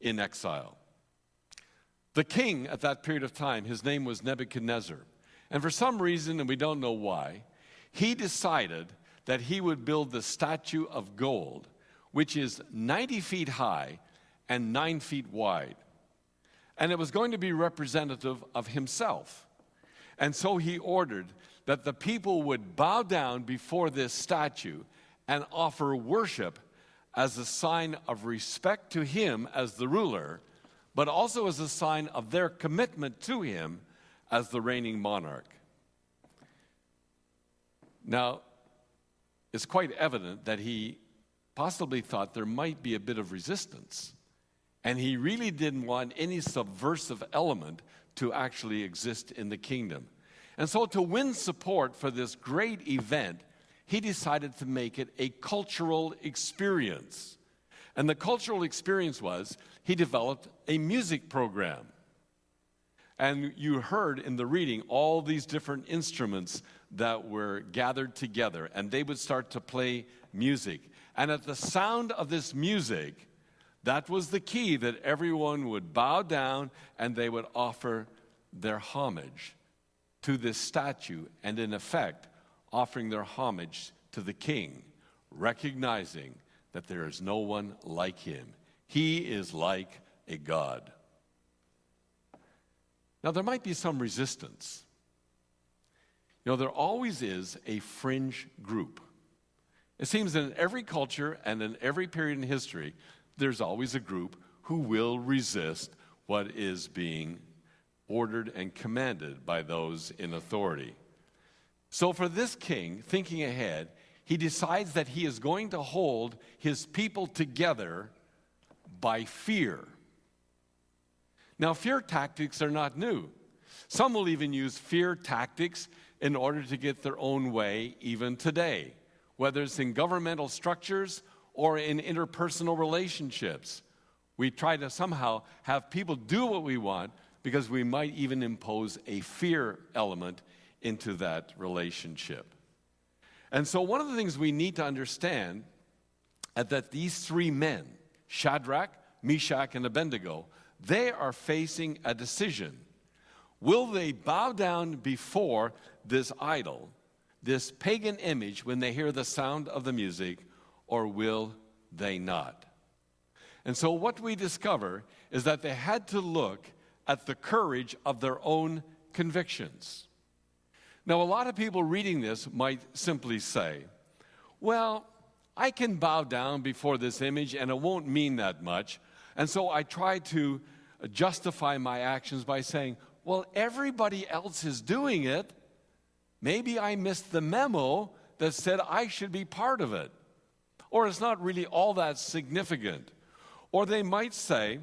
in exile. The king at that period of time, his name was Nebuchadnezzar. And for some reason, and we don't know why, he decided that he would build the statue of gold, which is 90 feet high and 9 feet wide. And it was going to be representative of himself. And so he ordered that the people would bow down before this statue and offer worship as a sign of respect to him as the ruler, but also as a sign of their commitment to him as the reigning monarch. Now, it's quite evident that he possibly thought there might be a bit of resistance, and he really didn't want any subversive element to actually exist in the kingdom. And so to win support for this great event, he decided to make it a cultural experience. And the cultural experience was he developed a music program. And you heard in the reading all these different instruments that were gathered together, and they would start to play music. And at the sound of this music, that was the key that everyone would bow down and they would offer their homage to this statue, and in effect, offering their homage to the king, recognizing that there is no one like him. He is like a god. Now, there might be some resistance. You know, there always is a fringe group. It seems that in every culture and in every period in history, there's always a group who will resist what is being ordered and commanded by those in authority. So for this king, thinking ahead, he decides that he is going to hold his people together by fear. Now, fear tactics are not new. Some will even use fear tactics in order to get their own way even today, whether it's in governmental structures or in interpersonal relationships. We try to somehow have people do what we want because we might even impose a fear element into that relationship. And so one of the things we need to understand is that these three men, Shadrach, Meshach, and Abednego, they are facing a decision. Will they bow down before this idol, this pagan image, when they hear the sound of the music, or will they not? And so what we discover is that they had to look at the courage of their own convictions. Now, a lot of people reading this might simply say, well, I can bow down before this image and it won't mean that much. And so I try to justify my actions by saying, well, everybody else is doing it. Maybe I missed the memo that said I should be part of it. Or it's not really all that significant. Or they might say,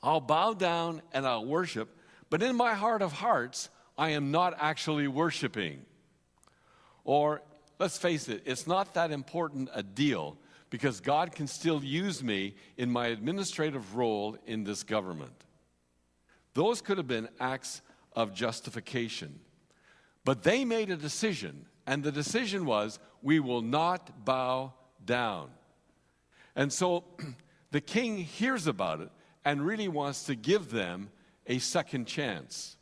I'll bow down and I'll worship, but in my heart of hearts, I am not actually worshiping. Or, let's face it, it's not that important a deal because God can still use me in my administrative role in this government. Those could have been acts of justification. But they made a decision, and the decision was, we will not bow down. And so the king hears about it and really wants to give them a second chance.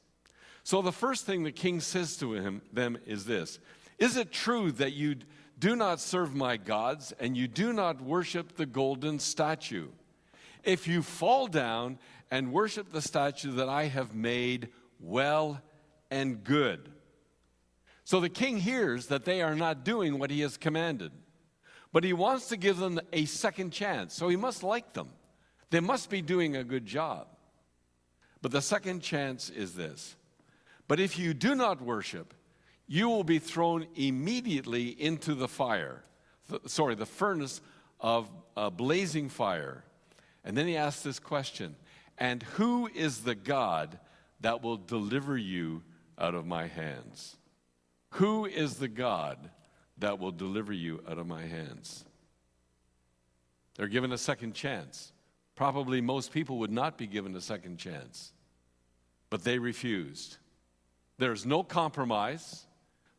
So the first thing the king says to them is this: is it true that you do not serve my gods and you do not worship the golden statue? If you fall down and worship the statue that I have made, well and good. So the king hears that they are not doing what he has commanded, but he wants to give them a second chance. So he must like them. They must be doing a good job. But the second chance is this: but if you do not worship, you will be thrown immediately into the fire. The furnace of blazing fire. And then he asks this question: and who is the God that will deliver you out of my hands? Who is the God that will deliver you out of my hands? They're given a second chance. Probably most people would not be given a second chance. But they refused. There's no compromise.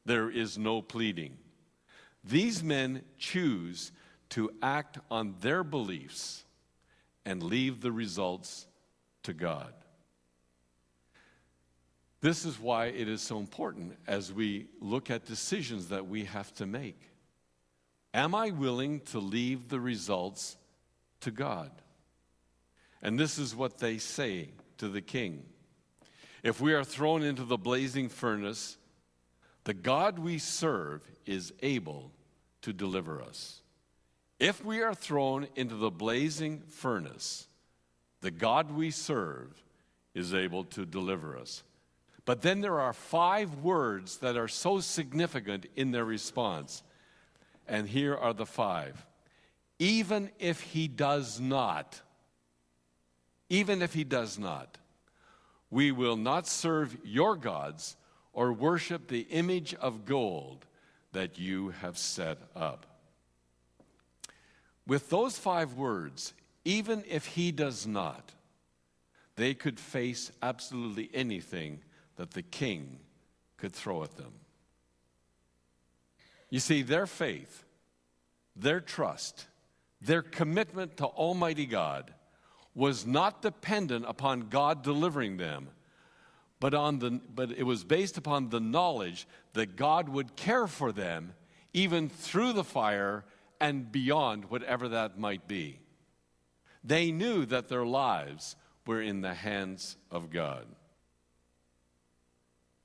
There is no pleading. These men choose to act on their beliefs and leave the results to God. This is why it is so important as we look at decisions that we have to make. Am I willing to leave the results to God? And this is what they say to the king. If we are thrown into the blazing furnace, the God we serve is able to deliver us. If we are thrown into the blazing furnace, the God we serve is able to deliver us. But then there are 5 words that are so significant in their response. And here are the 5. Even if he does not, we will not serve your gods or worship the image of gold that you have set up. With those 5 words, even if he does not, they could face absolutely anything that the king could throw at them. You see, their faith, their trust, their commitment to Almighty God was not dependent upon God delivering them, but it was based upon the knowledge that God would care for them even through the fire and beyond whatever that might be. They knew that their lives were in the hands of God.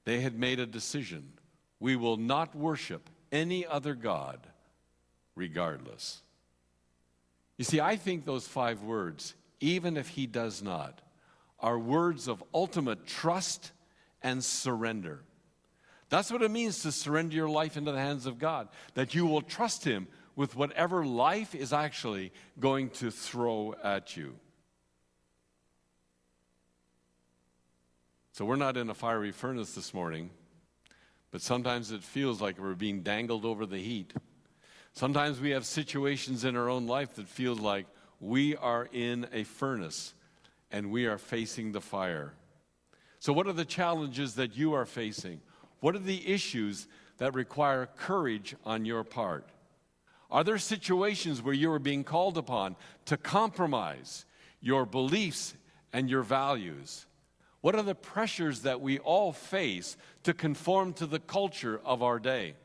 They had made a decision. We will not worship any other God regardless. You see, I think those 5 words, even if he does not, are words of ultimate trust and surrender. That's what it means to surrender your life into the hands of God, that you will trust him with whatever life is actually going to throw at you. So we're not in a fiery furnace this morning, but sometimes it feels like we're being dangled over the heat. Sometimes we have situations in our own life that feel like we are in a furnace and we are facing the fire. So what are the challenges that you are facing? What are the issues that require courage on your part? Are there situations where you are being called upon to compromise your beliefs and your values? What are the pressures that we all face to conform to the culture of our day?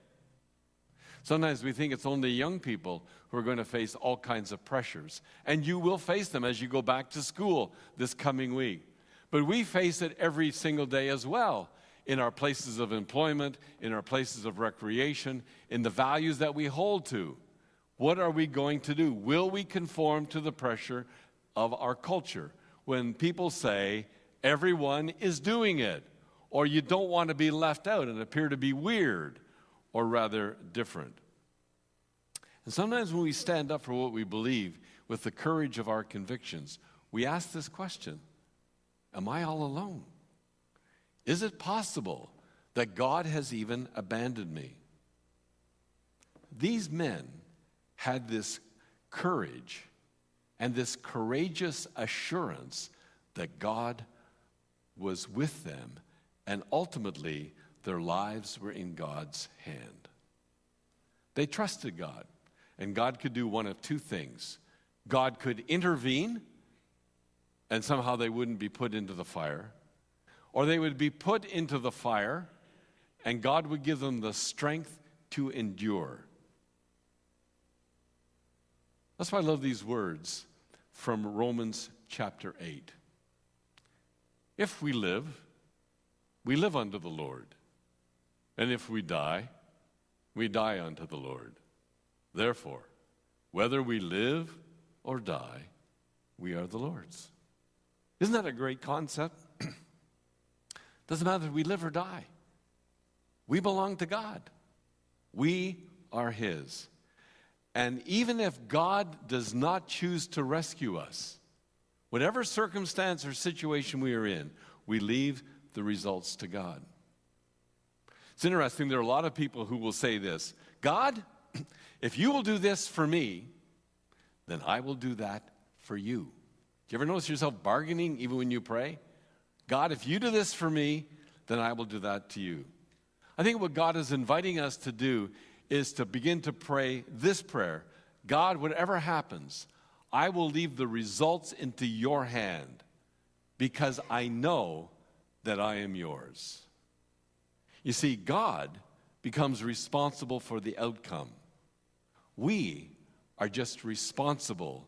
Sometimes we think it's only young people who are going to face all kinds of pressures. And you will face them as you go back to school this coming week. But we face it every single day as well, in our places of employment, in our places of recreation, in the values that we hold to. What are we going to do? Will we conform to the pressure of our culture? When people say, everyone is doing it, or you don't want to be left out and appear to be weird, or rather different. And sometimes when we stand up for what we believe with the courage of our convictions, we ask this question, am I all alone? Is it possible that God has even abandoned me? These men had this courage and this courageous assurance that God was with them, and ultimately their lives were in God's hand. They trusted God, and God could do one of 2 things. God could intervene, and somehow they wouldn't be put into the fire, or they would be put into the fire, and God would give them the strength to endure. That's why I love these words from Romans chapter 8. If we live unto the Lord. And if we die unto the Lord. Therefore, whether we live or die, we are the Lord's. Isn't that a great concept? Doesn't matter if we live or die. We belong to God. We are his. And even if God does not choose to rescue us, whatever circumstance or situation we are in, we leave the results to God. It's interesting, there are a lot of people who will say this, God, if you will do this for me, then I will do that for you. Do you ever notice yourself bargaining even when you pray? God, if you do this for me, then I will do that to you. I think what God is inviting us to do is to begin to pray this prayer. God, whatever happens, I will leave the results into your hand because I know that I am yours. You see, God becomes responsible for the outcome. We are just responsible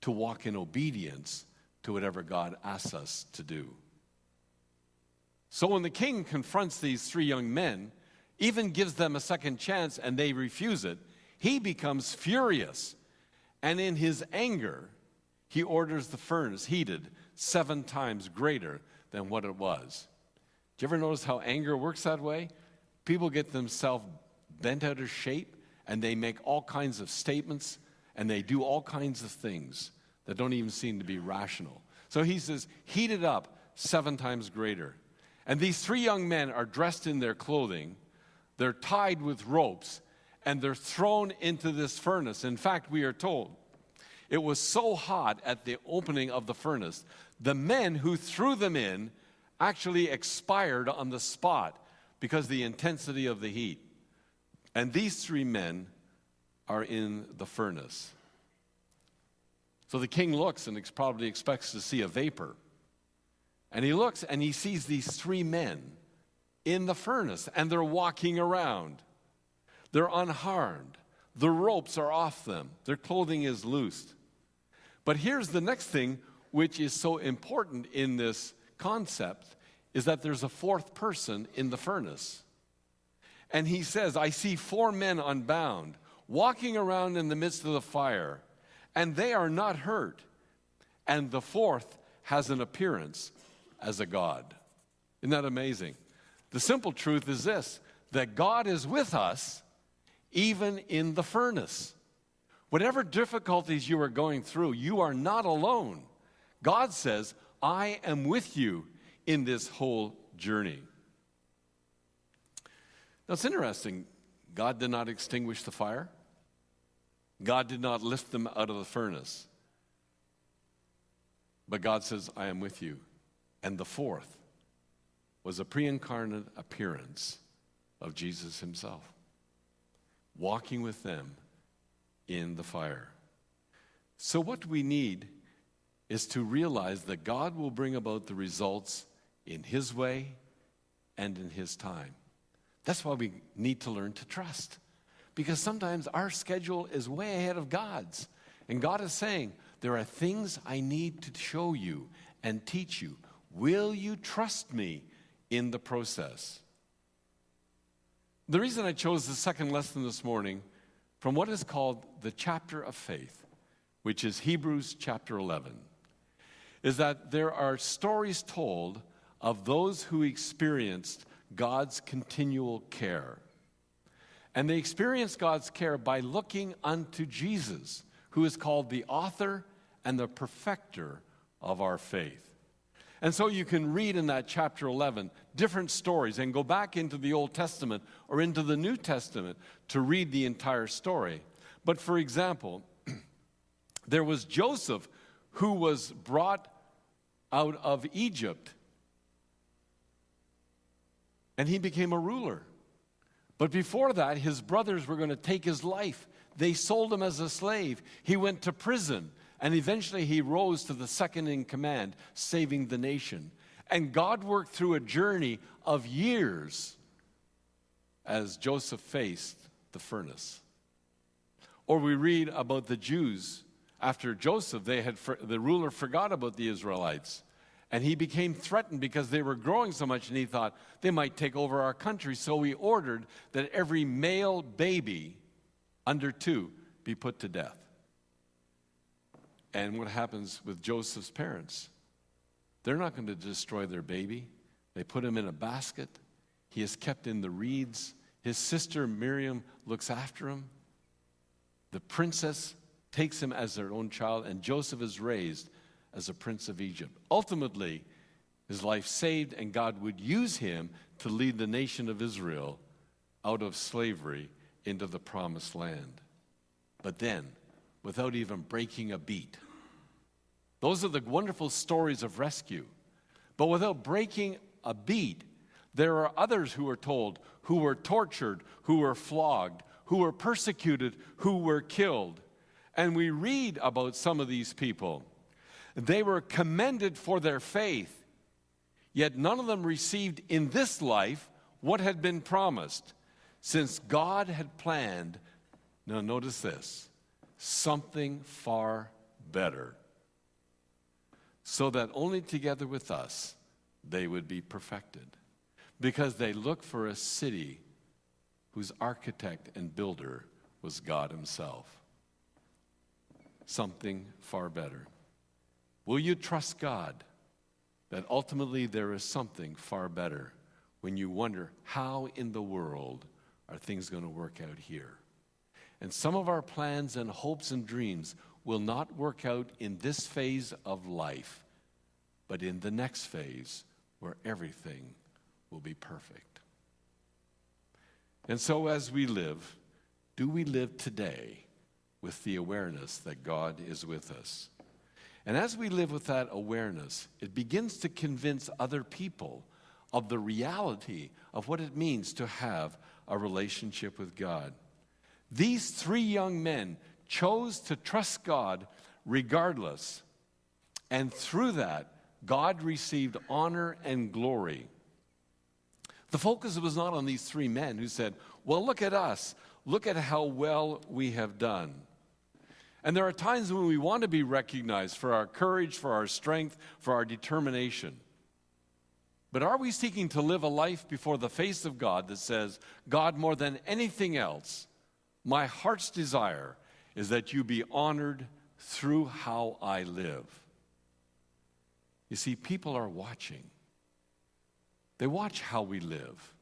to walk in obedience to whatever God asks us to do. So when the king confronts these three young men, even gives them a second chance and they refuse it, he becomes furious. And in his anger, he orders the furnace heated 7 times greater than what it was. Do you ever notice how anger works that way? People get themselves bent out of shape and they make all kinds of statements and they do all kinds of things that don't even seem to be rational. So he says, heat it up 7 times greater. And these 3 young men are dressed in their clothing. They're tied with ropes and they're thrown into this furnace. In fact, we are told it was so hot at the opening of the furnace, the men who threw them in actually expired on the spot because of the intensity of the heat. And these 3 men are in the furnace. So the king looks and probably expects to see a vapor. And he looks and he sees these 3 men in the furnace and they're walking around. They're unharmed. The ropes are off them. Their clothing is loosed. But here's the next thing which is so important in this concept is that there's a 4th person in the furnace. And he says, I see 4 men unbound, walking around in the midst of the fire, and they are not hurt. And the 4th has an appearance as a god. Isn't that amazing? The simple truth is this, that God is with us even in the furnace. Whatever difficulties you are going through, you are not alone. God says, I am with you in this whole journey. Now it's interesting, God did not extinguish the fire. God did not lift them out of the furnace. But God says, I am with you. And the 4th was a pre-incarnate appearance of Jesus himself, walking with them in the fire. So what we need is to realize that God will bring about the results in his way and in his time. That's why we need to learn to trust. Because sometimes our schedule is way ahead of God's. And God is saying, there are things I need to show you and teach you. Will you trust me in the process? The reason I chose the second lesson this morning from what is called the chapter of faith, which is Hebrews chapter 11, is that there are stories told of those who experienced God's continual care. And they experienced God's care by looking unto Jesus, who is called the author and the perfecter of our faith. And so you can read in that chapter 11 different stories and go back into the Old Testament or into the New Testament to read the entire story. But for example, there was Joseph who was brought out of Egypt and he became a ruler. But before that, his brothers were going to take his life. They sold him as a slave. He went to prison. And eventually he rose to the second in command, saving the nation. And God worked through a journey of years as Joseph faced the furnace. Or we read about the Jews. After Joseph, the ruler forgot about the Israelites. And he became threatened because they were growing so much, and he thought they might take over our country. So he ordered that every male baby under 2 be put to death. And what happens with Joseph's parents? They're not going to destroy their baby. They put him in a basket. He is kept in the reeds. His sister Miriam looks after him. The princess takes him as their own child, and Joseph is raised as a prince of Egypt. Ultimately, his life saved, and God would use him to lead the nation of Israel out of slavery into the promised land. But then, without even breaking a beat. Those are the wonderful stories of rescue. But without breaking a beat, there are others who are told, who were tortured, who were flogged, who were persecuted, who were killed. and we read about some of these people. They were commended for their faith, yet none of them received in this life what had been promised, since God had planned, now notice this, something far better, so that only together with us they would be perfected, because they look for a city whose architect and builder was God himself. Something far better. Will you trust God that ultimately there is something far better when you wonder, how in the world are things going to work out here? And some of our plans and hopes and dreams will not work out in this phase of life, but in the next phase where everything will be perfect. And so as we live, do we live today with the awareness that God is with us? And as we live with that awareness, it begins to convince other people of the reality of what it means to have a relationship with God. These three young men chose to trust God regardless, and through that, God received honor and glory. The focus was not on these three men who said, well, look at us. Look at how well we have done. And there are times when we want to be recognized for our courage, for our strength, for our determination. But are we seeking to live a life before the face of God that says, God, more than anything else, my heart's desire is that you be honored through how I live? You see, people are watching. They watch how we live.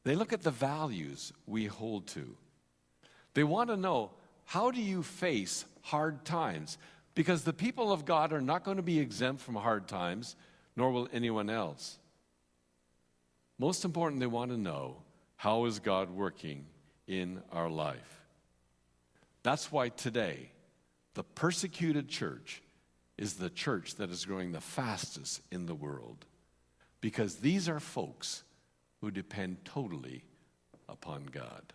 They look at the values we hold to. They want to know, how do you face hard times? Because the people of God are not going to be exempt from hard times, nor will anyone else. Most important, they want to know, how is God working in our life? That's why today, the persecuted church is the church that is growing the fastest in the world. Because these are folks who depend totally upon God.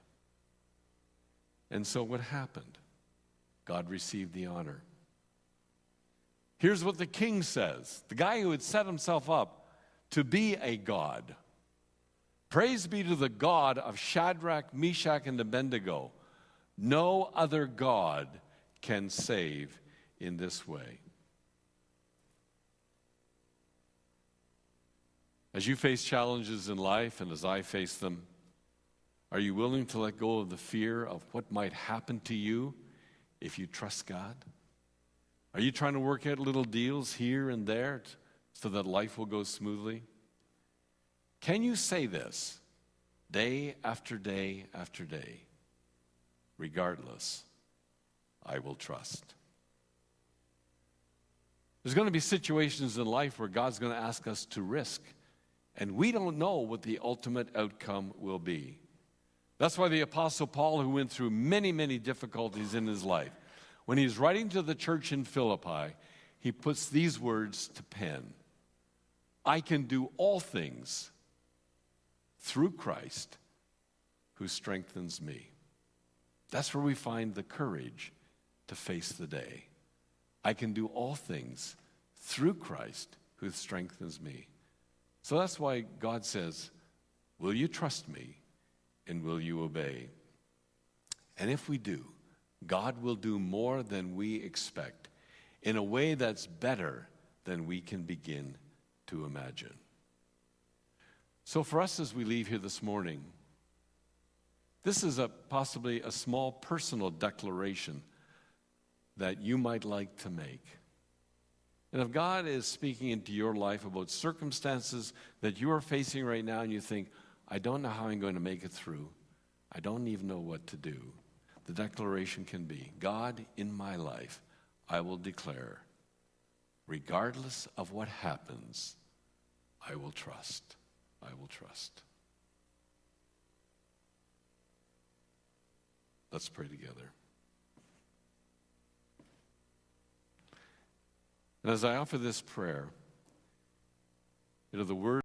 And so what happened? God received the honor. Here's what the king says, the guy who had set himself up to be a god. Praise be to the God of Shadrach, Meshach, and Abednego. No other God can save in this way. As you face challenges in life, and as I face them, are you willing to let go of the fear of what might happen to you if you trust God? Are you trying to work out little deals here and there so that life will go smoothly? Can you say this day after day after day? Regardless, I will trust. There's going to be situations in life where God's going to ask us to risk. And we don't know what the ultimate outcome will be. That's why the Apostle Paul, who went through many, many difficulties in his life, when he's writing to the church in Philippi, he puts these words to pen. I can do all things through Christ who strengthens me. That's where we find the courage to face the day. I can do all things through Christ who strengthens me. So that's why God says, will you trust me and will you obey? And if we do, God will do more than we expect in a way that's better than we can begin to imagine. So for us as we leave here this morning, this is possibly a small personal declaration that you might like to make. And if God is speaking into your life about circumstances that you are facing right now and you think, I don't know how I'm going to make it through, I don't even know what to do, the declaration can be, God, in my life, I will declare, regardless of what happens, I will trust. I will trust. Let's pray together. And as I offer this prayer, the word